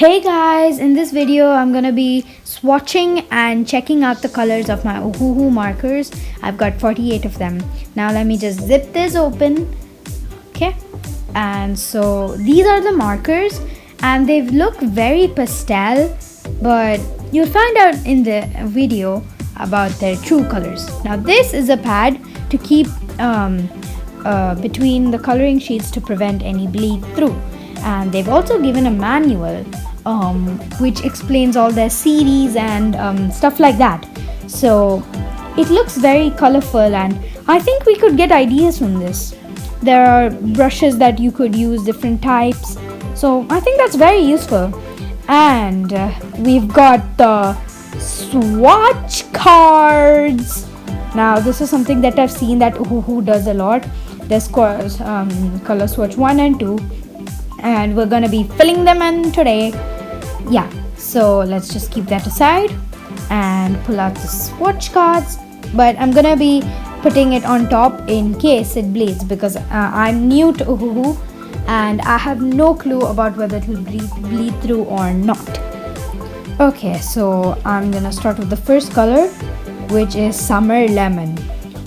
Hey guys, in this video I'm gonna be swatching and checking out the colors of my Ohuhu markers. I've got 48 of them. Now let me just zip this open. Okay, and so these are the markers and they look very pastel, but you'll find out in the video about their true colors. Now this is a pad to keep between the coloring sheets to prevent any bleed through. And they've also given a manual which explains all their series and stuff like that. So it looks very colorful and I think we could get ideas from this. There are brushes that you could use, different types. So I think that's very useful. And we've got the swatch cards. Now this is something that I've seen that Ohuhu does a lot. There's color swatch 1 and 2. And we're gonna be filling them in today. Yeah, so let's just keep that aside and pull out the swatch cards. But I'm gonna be putting it on top in case it bleeds, because I'm new to Ohuhu and I have no clue about whether it will bleed through or not. Okay, so I'm gonna start with the first color, which is Summer Lemon,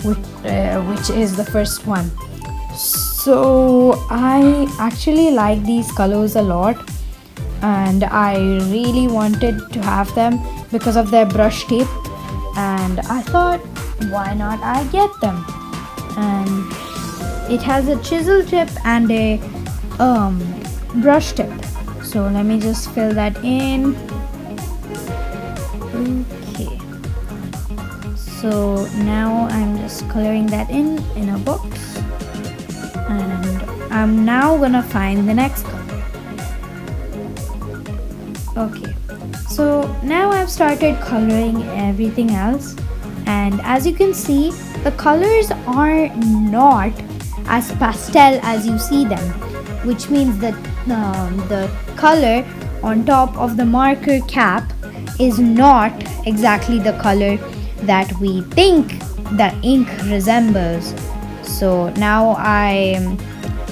which is the first one. So I actually like these colors a lot and I really wanted to have them because of their brush tip, and I thought, why not I get them. And it has a chisel tip and a brush tip. So let me just fill that in. Okay, so now I'm just coloring that in a box. And I'm now gonna find the next color. Okay, so now I've started coloring everything else, and as you can see, the colors are not as pastel as you see them, which means that the color on top of the marker cap is not exactly the color that we think the ink resembles. So now I'm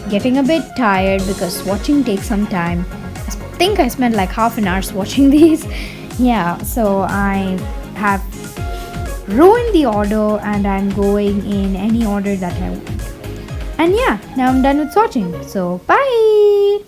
getting a bit tired because swatching takes some time. I think I spent like half an hour swatching these. Yeah, so I have ruined the order and I'm going in any order that I want. And yeah, now I'm done with swatching. So bye!